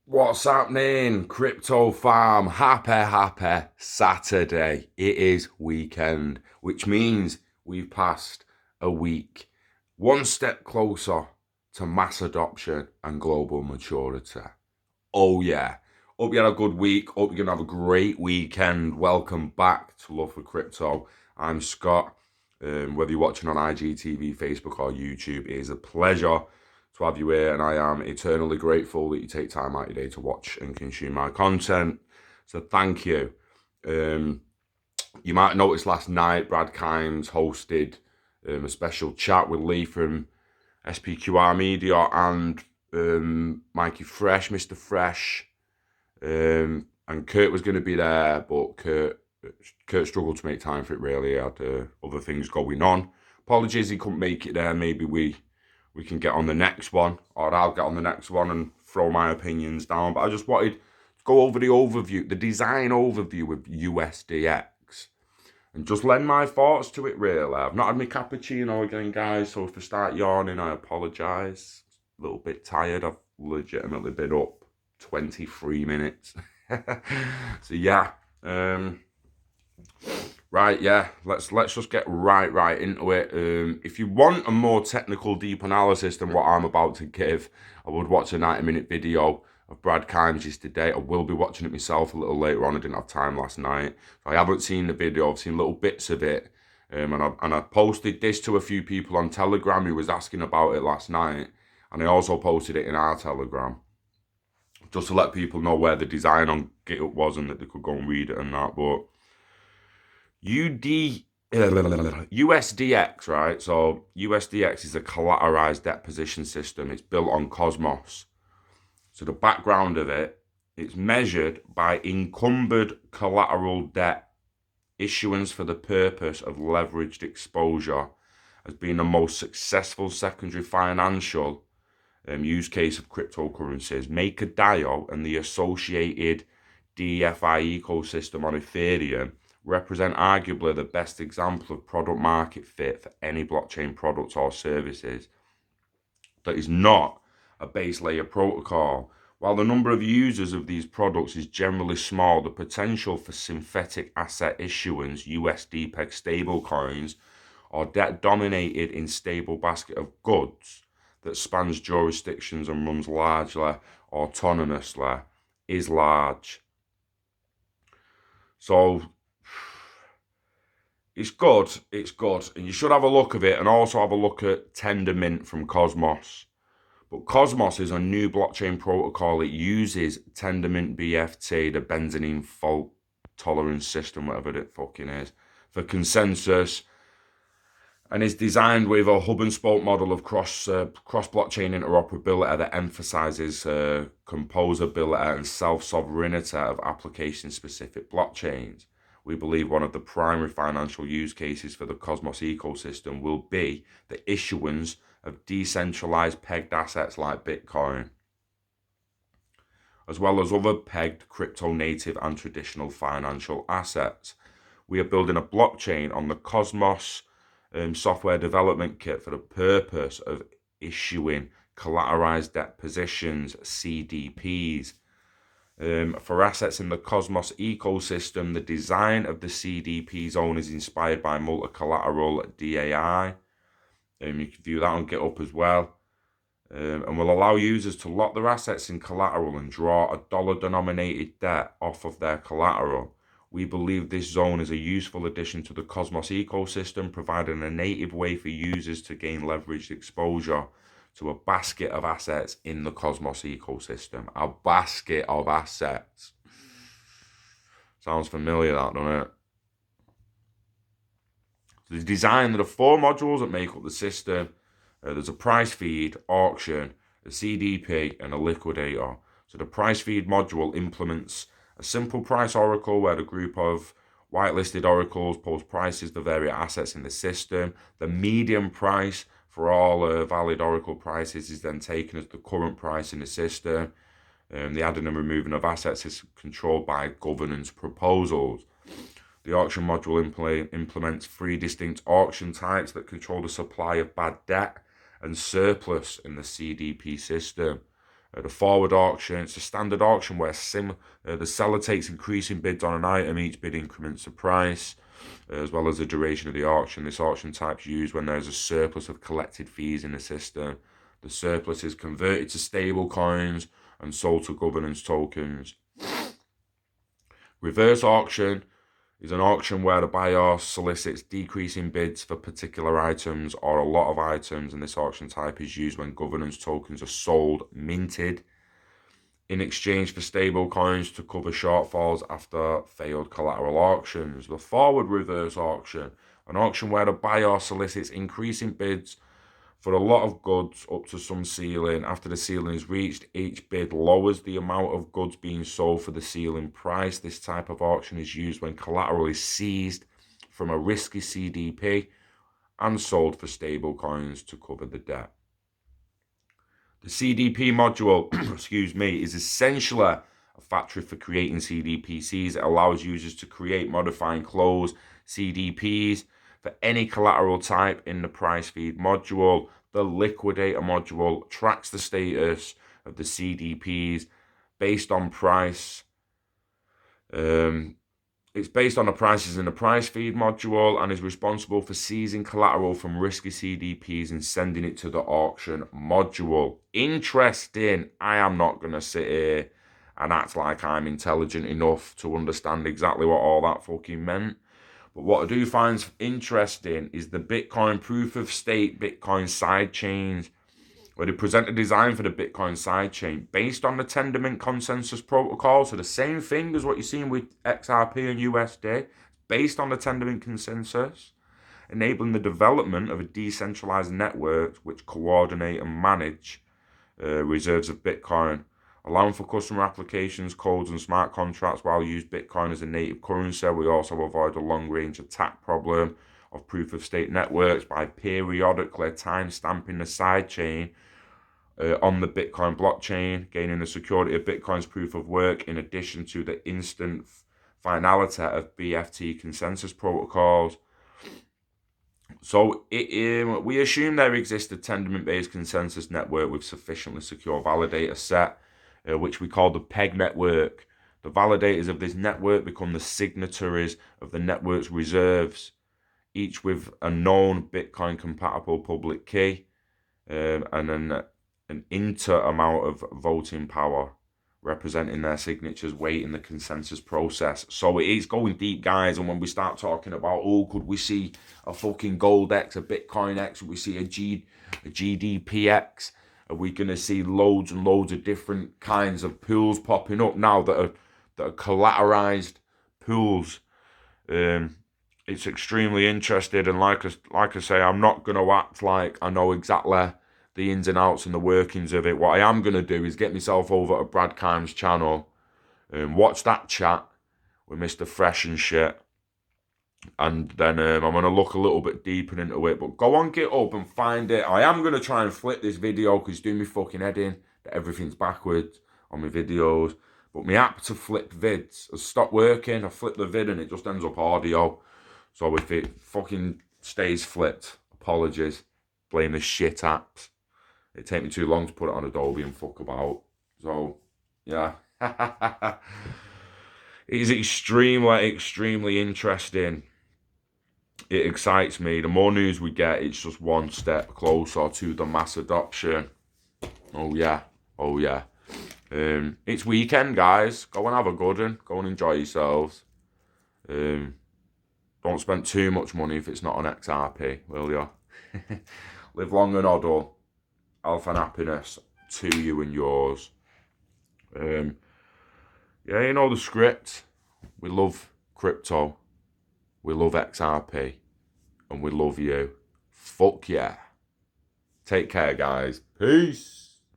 What's happening? Crypto farm. Happy Saturday. It is weekend, which means we've passed a week. One step closer to mass adoption and global maturity. Oh, yeah. Hope you had a good week. Hope you're going to have a great weekend. Welcome back to Love for Crypto. I'm Scott. Whether you're watching on IGTV, Facebook, or YouTube, it is a pleasure to have you here, and I am eternally grateful that you take time out of your day to watch and consume my content. So thank you. You might have noticed last night, Brad Kimes hosted a special chat with Lee from SPQR Media and Mikey Fresh, Mr. Fresh, and Kurt was going to be there, but Kurt struggled to make time for it. Really, he had other things going on. Apologies, he couldn't make it there. Maybe we can get on the next one, or I'll get on the next one and throw my opinions down. But I just wanted to go over the overview, the design overview of USDX, and just lend my thoughts to it, really. I've not had my cappuccino again, guys, so if I start yawning, I apologise. A little bit tired. I've legitimately been up 23 minutes. So, yeah. Right, yeah, let's just get right into it. If you want a more technical, deep analysis than what I'm about to give, I would watch a 90-minute video of Brad Kimes today. I will be watching it myself a little later on. I didn't have time last night. I haven't seen the video. I've seen little bits of it. And I posted this to a few people on Telegram who was asking about it last night. And I also posted it in our Telegram, just to let people know where the design on GitHub was and that they could go and read it and that. But USDX, right? So USDX is a collateralized debt position system. It's built on Cosmos. So the background of it, it's measured by encumbered collateral debt issuance for the purpose of leveraged exposure as being the most successful secondary financial use case of cryptocurrencies. MakerDAO and the associated DeFi ecosystem on Ethereum represent arguably the best example of product market fit for any blockchain products or services that is not a base layer protocol. While the number of users of these products is generally small, the potential for synthetic asset issuance, USD peg stablecoins, or debt dominated in stable basket of goods that spans jurisdictions and runs largely autonomously is large. So it's good, and you should have a look at it, and also have a look at Tendermint from Cosmos. But Cosmos is a new blockchain protocol. It uses Tendermint BFT, the Benzene fault tolerance system, whatever it fucking is, for consensus, and is designed with a hub and spoke model of cross blockchain interoperability that emphasizes composability and self-sovereignty of application-specific blockchains. We believe one of the primary financial use cases for the Cosmos ecosystem will be the issuance of decentralized pegged assets like Bitcoin, as well as other pegged crypto-native and traditional financial assets. We are building a blockchain on the Cosmos software development kit for the purpose of issuing collateralized debt positions, CDPs, for assets in the Cosmos ecosystem. The design of the CDP zone is inspired by multi-collateral DAI. You can view that on GitHub as well. And will allow users to lock their assets in collateral and draw a dollar-denominated debt off of their collateral. We believe this zone is a useful addition to the Cosmos ecosystem, providing a native way for users to gain leveraged exposure to a basket of assets in the Cosmos ecosystem. A basket of assets. Sounds familiar, that, doesn't it? So the design, there are 4 modules that make up the system. There's a price feed, auction, a CDP, and a liquidator. So the price feed module implements a simple price oracle where the group of whitelisted oracles post prices for various assets in the system. The median price for all valid oracle prices is then taken as the current price in the system. The adding and removing of assets is controlled by governance proposals. The auction module implements 3 distinct auction types that control the supply of bad debt and surplus in the CDP system. The forward auction, it's a standard auction where the seller takes increasing bids on an item. Each bid increments the price, as well as the duration of the auction. This auction type is used when there is a surplus of collected fees in the system. The surplus is converted to stable coins and sold to governance tokens. Reverse auction is an auction where the buyer solicits decreasing bids for particular items or a lot of items, and this auction type is used when governance tokens are sold, minted, in exchange for stable coins to cover shortfalls after failed collateral auctions. The forward reverse auction, an auction where the buyer solicits increasing bids for a lot of goods up to some ceiling. After the ceiling is reached, each bid lowers the amount of goods being sold for the ceiling price. This type of auction is used when collateral is seized from a risky CDP and sold for stable coins to cover the debt. The CDP module, is essentially a factory for creating CDPCs. It allows users to create, modify, and close CDPs for any collateral type in the price feed module. The liquidator module tracks the status of the CDPs based on price. It's based on the prices in the price feed module and is responsible for seizing collateral from risky CDPs and sending it to the auction module. Interesting. I am not going to sit here and act like I'm intelligent enough to understand exactly what all that fucking meant. But what I do find interesting is the Bitcoin proof of stake Bitcoin sidechains, where they present a design for the Bitcoin sidechain based on the Tendermint consensus protocol. So the same thing as what you're seeing with XRP and USD, based on the Tendermint consensus, enabling the development of a decentralized network which coordinate and manage reserves of Bitcoin, allowing for customer applications, codes, and smart contracts while use Bitcoin as a native currency. We also avoid a long-range attack problem of proof-of-stake networks by periodically time-stamping the sidechain on the Bitcoin blockchain, gaining the security of Bitcoin's proof of work in addition to the instant finality of BFT consensus protocols. So we assume there exists a Tendermint-based consensus network with sufficiently secure validator set, which we call the PEG network. The validators of this network become the signatories of the network's reserves, each with a known Bitcoin-compatible public key and an inter amount of voting power, representing their signatures weight in the consensus process. So it is going deep, guys. And when we start talking about, oh, could we see a fucking gold X, a Bitcoin X, we see a GDP X? Are we going to see loads and loads of different kinds of pools popping up now that are collateralized pools? It's extremely interesting, and like I say, I'm not going to act like I know exactly the ins and outs and the workings of it. What I am going to do is get myself over to Brad Kime's channel and watch that chat with Mr. Fresh and shit. And then I'm going to look a little bit deeper into it. But go on GitHub and find it. I am going to try and flip this video because it's doing me fucking head in that everything's backwards on my videos. But my app to flip vids has stopped working. I flip the vid and it just ends up audio. So if it fucking stays flipped, apologies. Blame the shit apps. It take me too long to put it on Adobe and fuck about. So, yeah. It is extremely interesting. It excites me. The more news we get, it's just one step closer to the mass adoption. Oh yeah. It's weekend, guys. Go and have a good one. Go and enjoy yourselves. Don't spend too much money if it's not on XRP, will you? Live long and hodl. Health and happiness to you and yours. Yeah, you know the script. We love crypto. We love XRP. And we love you. Fuck yeah. Take care, guys. Peace.